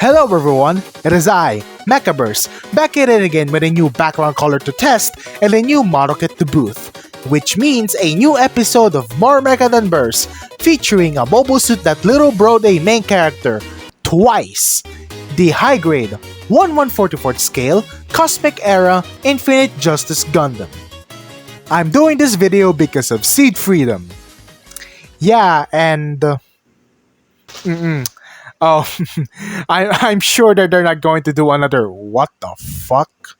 Hello everyone, it is I, MechaBurst, back at it again with a new background color to test and a new model kit to booth, which means a new episode of More Mecha Than Burst, featuring a mobile suit that little broed a main character, twice. The high-grade, 1/144th scale, Cosmic Era, Infinite Justice Gundam. I'm doing this video because of Seed Freedom. Yeah, and... Oh, I'm sure that they're not going to do another what the fuck?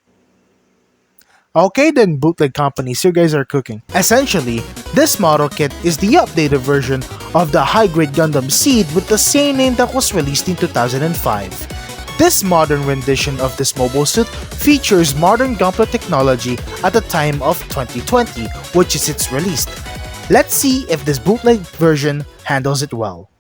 Okay then, bootleg companies, you guys are cooking. Essentially, this model kit is the updated version of the high-grade Gundam Seed with the same name that was released in 2005. This modern rendition of this mobile suit features modern Gunpla technology at the time of 2020, which is its release. Let's see if this bootleg version handles it well.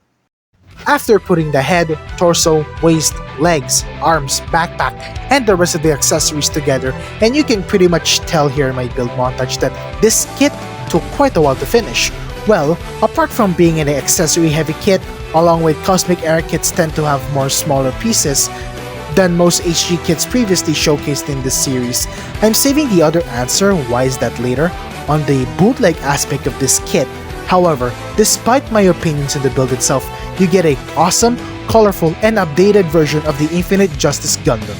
After putting the head, torso, waist, legs, arms, backpack, and the rest of the accessories together, and you can pretty much tell here in my build montage that this kit took quite a while to finish. Well, apart from being an accessory heavy kit, along with Cosmic Era kits tend to have more smaller pieces than most HG kits previously showcased in this series, I'm saving the other answer, why is that, later, on the bootleg aspect of this kit. However, despite my opinions on the build itself, you get a awesome, colorful, and updated version of the Infinite Justice Gundam.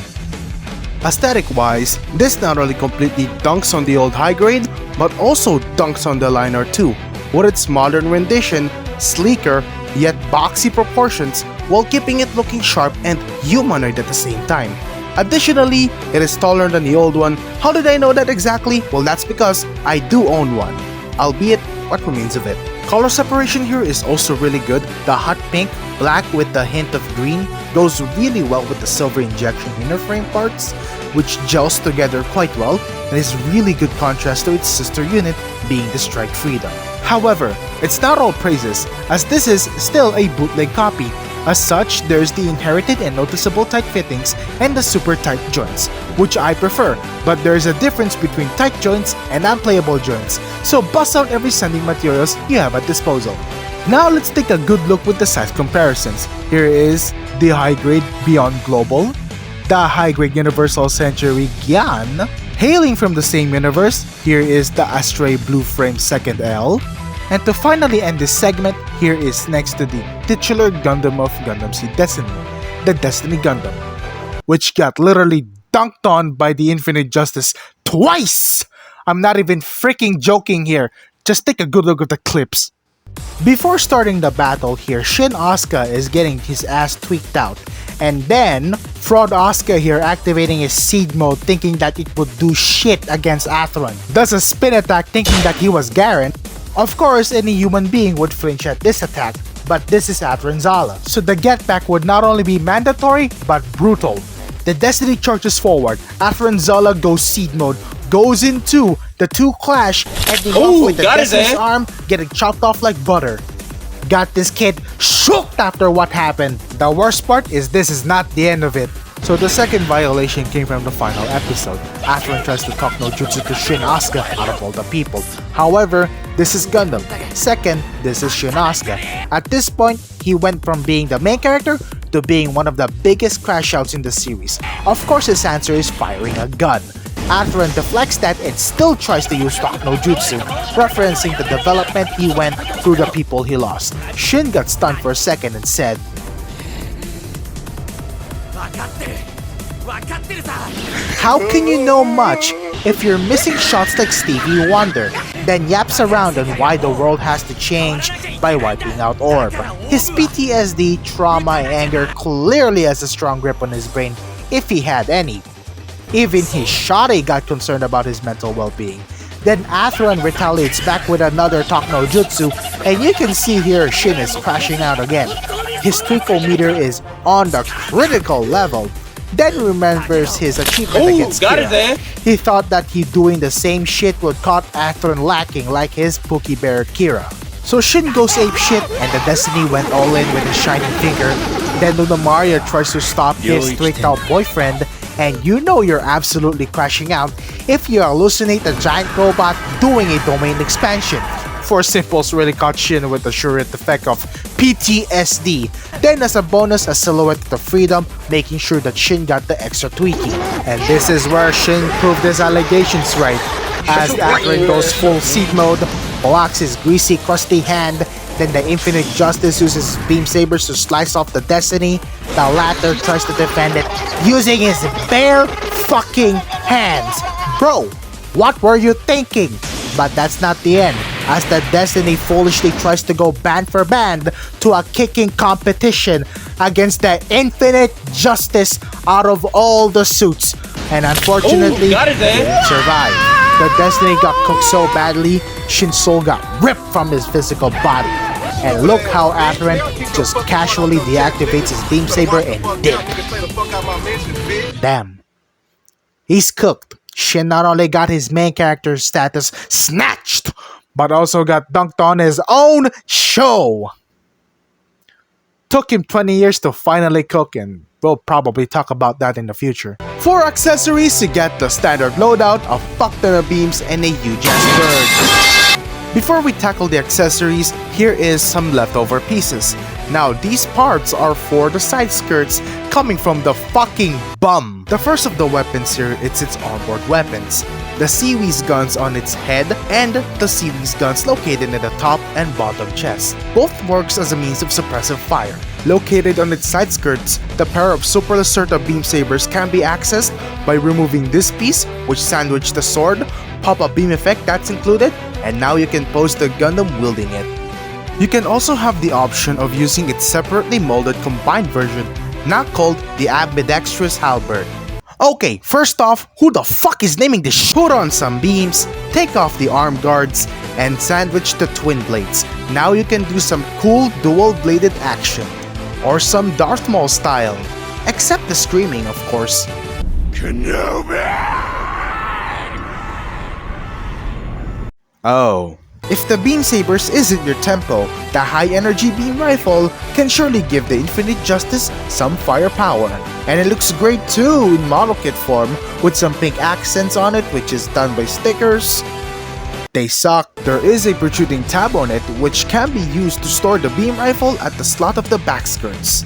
Aesthetic-wise, this not only completely dunks on the old high grade, but also dunks on the liner too, with its modern rendition, sleeker, yet boxy proportions, while keeping it looking sharp and humanoid at the same time. Additionally, it is taller than the old one. How did I know that exactly? Well, that's because I do own one, albeit what remains of it. Color separation here is also really good. The hot pink, black with a hint of green goes really well with the silver injection inner frame parts, which gels together quite well and is really good contrast to its sister unit being the Strike Freedom. However, it's not all praises, as this is still a bootleg copy. As such, there's the inherited and noticeable tight fittings and the super tight joints, which I prefer, but there's a difference between tight joints and unplayable joints, so bust out every sanding materials you have at disposal. Now let's take a good look with the size comparisons. Here is the high-grade Beyond Global, the high-grade Universal Century Gyan. Hailing from the same universe, here is the Astray Blue Frame 2nd L. And to finally end this segment, here is next to the titular Gundam of Gundam Seed Destiny, the Destiny Gundam, which got literally dunked on by the Infinite Justice twice! I'm not even freaking joking here, just take a good look at the clips. Before starting the battle here, Shinn Asuka is getting his ass tweaked out, and then Fraud Asuka here activating his seed mode thinking that it would do shit against Athrun, does a spin attack thinking that he was Garen. Of course, any human being would flinch at this attack, but this is Athrun Zala, so the get back would not only be mandatory, but brutal. The Destiny charges forward, Athrun Zala goes seed mode, goes into the two clash, ending off with the Destiny's arm getting chopped off like butter. Got this kid shooked after what happened. The worst part is this is not the end of it. So the second violation came from the final episode. Athrun tries to talk no jutsu to Shinn Asuka out of all the people. However, this is Gundam. Second, this is Shinn Asuka. At this point, he went from being the main character to being one of the biggest CrashOuts in the series. Of course, his answer is firing a gun. Athrun deflects that and still tries to use talk no jutsu, referencing the development he went through the people he lost. Shinn got stunned for a second and said, "How can you know much if you're missing shots like Stevie Wonder?" Then yaps around on why the world has to change by wiping out Orb. His PTSD, trauma, and anger clearly has a strong grip on his brain, if he had any. Even his shawty got concerned about his mental well-being. Then Athrun retaliates back with another talk no jutsu, and you can see here Shinn is crashing out again. His twinkle meter is on the critical level. Then remembers his achievement against Kira. He thought that he doing the same shit would caught Athrun lacking like his Pookie Bear Kira. So Shinn goes ape shit and the Destiny went all in with his shining finger. Then Lunamaria tries to stop his tweaked out boyfriend, and you know you're absolutely crashing out if you hallucinate a giant robot doing a domain expansion. Force Impulse really caught Shinn with the Shurrit effect of PTSD. Then as a bonus, a Silhouette of Freedom, making sure that Shinn got the extra tweaking. And this is where Shinn proved his allegations right, as Athrun goes full seed mode, blocks his greasy, crusty hand, then the Infinite Justice uses Beam Sabers to slice off the Destiny. The latter tries to defend it using his bare fucking hands. Bro, what were you thinking? But that's not the end, as the Destiny foolishly tries to go band for band to a kicking competition against the Infinite Justice out of all the suits. And unfortunately, it didn't survive. The Destiny got cooked so badly, Shinn's soul got ripped from his physical body. And look how Athrun just casually deactivates his Beam Saber and dip. Damn. He's cooked. Shinn not only got his main character status snatched, but also got dunked on his own show. Took him 20 years to finally cook, and we'll probably talk about that in the future. For accessories, you get the standard loadout of fuck ton of beams and a huge ass bird. Before we tackle the accessories, here is some leftover pieces. Now these parts are for the side skirts coming from the fucking bum. The first of the weapons here, it's its onboard weapons. The Seaweed's guns on its head and the Seaweed's guns located in the top and bottom chest. Both works as a means of suppressive fire. Located on its side skirts, the pair of Super Lacerta Beam Sabers can be accessed by removing this piece, which sandwiched the sword, pop-up beam effect that's included, and now you can pose the Gundam wielding it. You can also have the option of using its separately molded combined version, now called the Ambidextrous Halberd. Okay, first off, who the fuck is naming this shit? Put on some beams, take off the arm guards, and sandwich the twin blades. Now you can do some cool dual-bladed action, or some Darth Maul style, except the screaming, of course. Kenobi! Oh. If the Beam Sabers isn't your tempo, the high energy beam rifle can surely give the Infinite Justice some firepower. And it looks great too in model kit form with some pink accents on it, which is done by stickers. They suck. There is a protruding tab on it which can be used to store the beam rifle at the slot of the back skirts,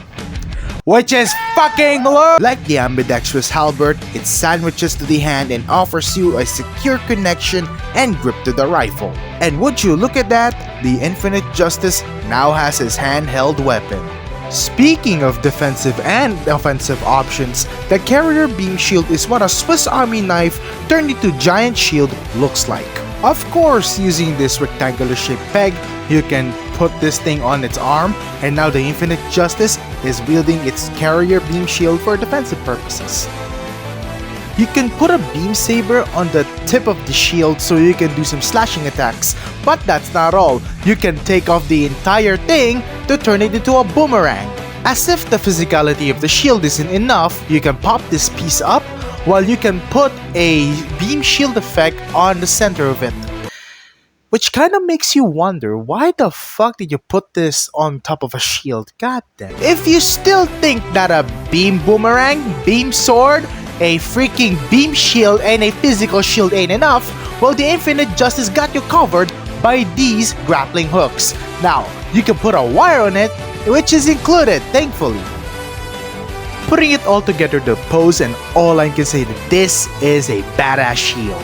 which is fucking low! Like the Ambidextrous Halberd, it sandwiches to the hand and offers you a secure connection and grip to the rifle. And would you look at that, the Infinite Justice now has his handheld weapon. Speaking of defensive and offensive options, the Carrier Beam Shield is what a Swiss Army knife turned into giant shield looks like. Of course, using this rectangular shaped peg, you can put this thing on its arm, and now the Infinite Justice is wielding its Carrier Beam Shield for defensive purposes. You can put a Beam Saber on the tip of the shield so you can do some slashing attacks, but that's not all. You can take off the entire thing to turn it into a boomerang. As if the physicality of the shield isn't enough, you can pop this piece up while you can put a beam shield effect on the center of it. Which kinda makes you wonder, why the fuck did you put this on top of a shield? God damn. If you still think that a beam boomerang, beam sword, a freaking beam shield, and a physical shield ain't enough, well, the Infinite Justice got you covered by these grappling hooks. Now, you can put a wire on it, which is included, thankfully. Putting it all together, the pose, and all I can say that this is a badass shield.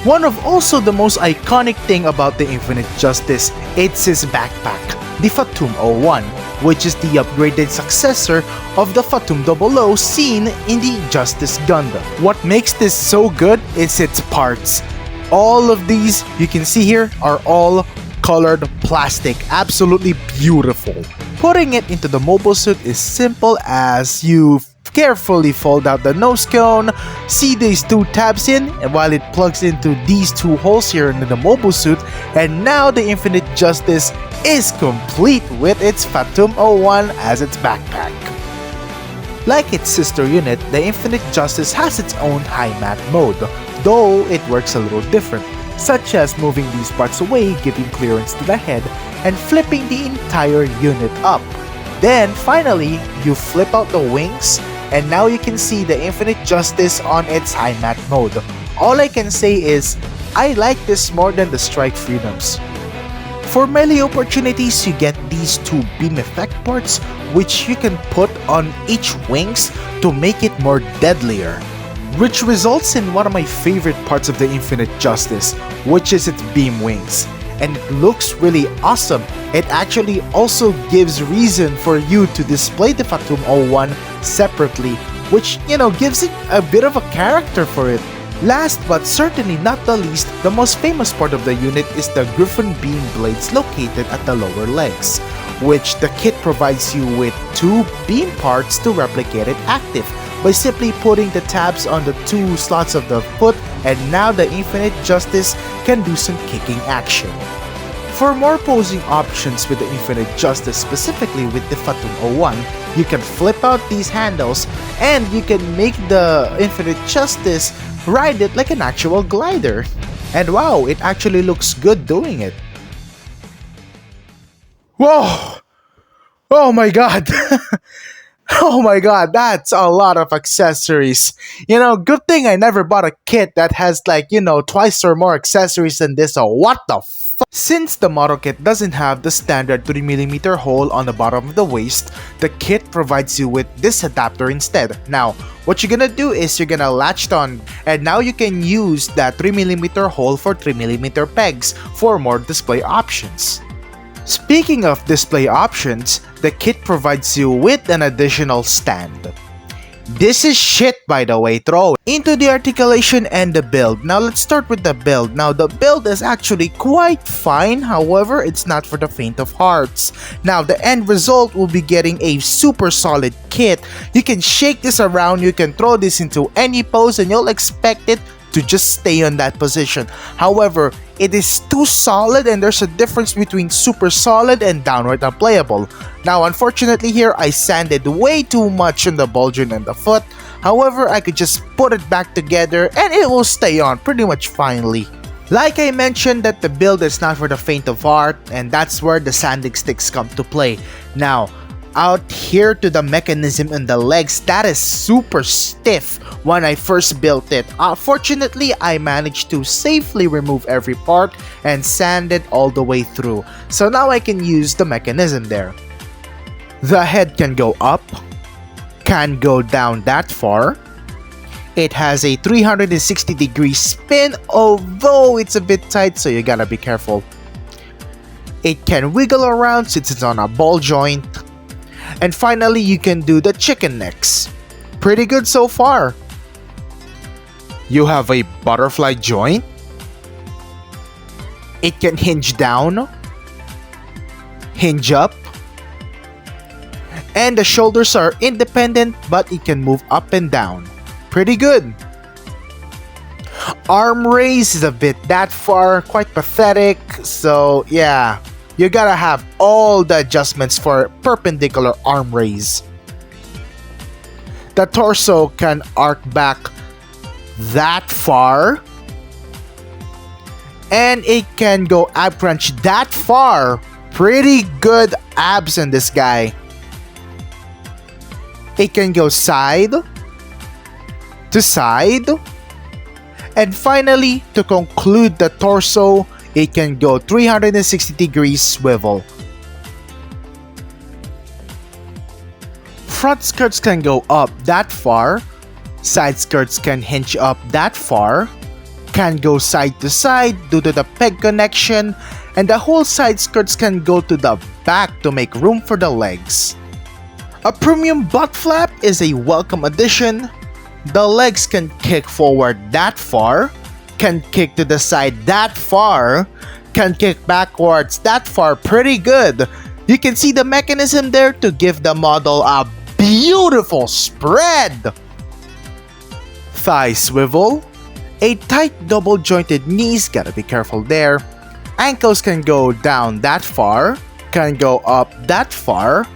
One of also the most iconic thing about the Infinite Justice, it's his backpack, the Fatum 01, which is the upgraded successor of the Fatum 00 seen in the Justice Gundam. What makes this so good is its parts. All of these you can see here are all colored plastic, absolutely beautiful. Putting it into the mobile suit is simple as you carefully fold out the nose cone, see these two tabs in, and while it plugs into these two holes here in the mobile suit, and now the Infinite Justice is complete with its Fatum 01 as its backpack. Like its sister unit, the Infinite Justice has its own HIMAT mode, though it works a little different, such as moving these parts away, giving clearance to the head, and flipping the entire unit up. Then finally, you flip out the wings, and now you can see the Infinite Justice on its HIMAT mode. All I can say is, I like this more than the Strike Freedoms. For melee opportunities, you get these two beam effect parts which you can put on each wings to make it more deadlier, which results in one of my favorite parts of the Infinite Justice, which is its beam wings. And it looks really awesome. It actually also gives reason for you to display the Fatum 01 separately, which, gives it a bit of a character for it. Last but certainly not the least, the most famous part of the unit is the Griffin beam blades located at the lower legs, which the kit provides you with two beam parts to replicate it active by simply putting the tabs on the two slots of the foot, and now the Infinite Justice can do some kicking action. For more posing options with the Infinite Justice, specifically with the Fatum 01, you can flip out these handles and you can make the Infinite Justice ride it like an actual glider. And wow, it actually looks good doing it. Whoa! Oh my god! Oh my god, that's a lot of accessories. Good thing I never bought a kit that has twice or more accessories than this, so what the f. Since the model kit doesn't have the standard 3mm hole on the bottom of the waist, the kit provides you with this adapter instead. Now, what you're gonna do is you're gonna latch it on, and now you can use that 3mm hole for 3mm pegs for more display options. Speaking of display options, the kit provides you with an additional stand. This is shit, by the way. Throw into the articulation and the build. Now let's start with the build. Now the build is actually quite fine, however it's not for the faint of hearts. Now the end result will be getting a super solid kit. You can shake this around, you can throw this into any pose and you'll expect it to just stay on that position. However, it is too solid and there's a difference between super solid and downright unplayable. Now unfortunately here I sanded way too much on the ball joint and the foot. However, I could just put it back together and it will stay on pretty much finely. Like I mentioned, that the build is not for the faint of heart, and that's where the sanding sticks come to play. Now, out here to the mechanism and the legs, that is super stiff when I first built it. Fortunately, I managed to safely remove every part and sand it all the way through. So now I can use the mechanism there. The head can go up, can go down that far. It has a 360-degree spin, although it's a bit tight, so you gotta be careful. It can wiggle around since it's on a ball joint. And finally, you can do the chicken necks. Pretty good so far. You have a butterfly joint. It can hinge down, hinge up, and the shoulders are independent, but it can move up and down. Pretty good. Arm raise is a bit that far, quite pathetic, so yeah. You gotta have all the adjustments for perpendicular arm raise. The torso can arc back that far. And it can go ab crunch that far. Pretty good abs in this guy. It can go side to side. And finally, to conclude the torso, it can go 360 degrees swivel. Front skirts can go up that far. Side skirts can hinge up that far. Can go side to side due to the peg connection. And the whole side skirts can go to the back to make room for the legs. A premium butt flap is a welcome addition. The legs can kick forward that far, can kick to the side that far, can kick backwards that far. Pretty good. You can see the mechanism there to give the model a beautiful spread. Thigh swivel. A tight double jointed knees, gotta be careful there. Ankles can go down that far, can go up that far.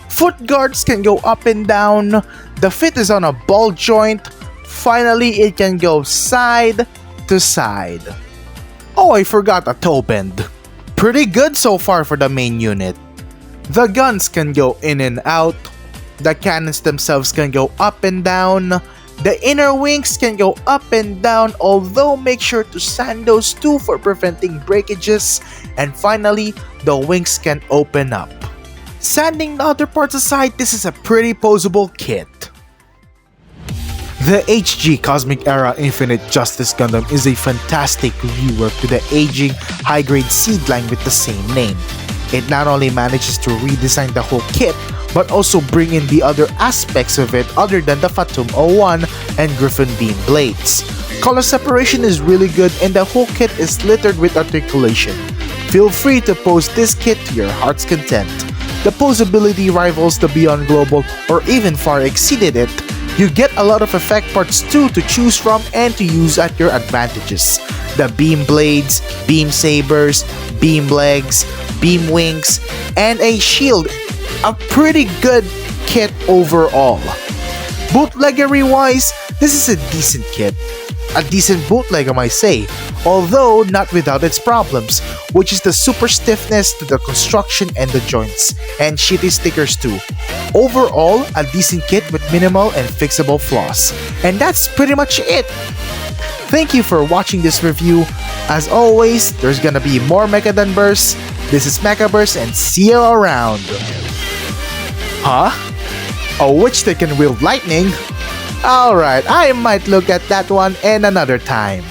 Foot guards can go up and down. The fit is on a ball joint. Finally, it can go side to side. Oh, I forgot a toe bend. Pretty good so far for the main unit. The guns can go in and out. The cannons themselves can go up and down. The inner wings can go up and down, although make sure to sand those too for preventing breakages. And finally, the wings can open up. Sanding the other parts aside, this is a pretty posable kit. The HG Cosmic Era Infinite Justice Gundam is a fantastic rework to the aging high-grade seed line with the same name. It not only manages to redesign the whole kit, but also bring in the other aspects of it other than the Fatum 01 and Griffin Beam blades. Color separation is really good and the whole kit is littered with articulation. Feel free to pose this kit to your heart's content. The posability rivals the Beyond Global or even far exceeded it. You get a lot of effect parts too to choose from and to use at your advantages. The beam blades, beam sabers, beam legs, beam wings, and a shield. A pretty good kit overall. Bootleggery wise, this is a decent kit. A decent bootleg, I might say, although not without its problems, which is the super stiffness to the construction and the joints, and shitty stickers too. Overall, a decent kit with minimal and fixable flaws. And that's pretty much it. Thank you for watching this review. As always, there's gonna be more Mecha Than Burst. This is MechaBurst and see you around. Huh? A witch that can wield lightning? Alright, I might look at that one in another time.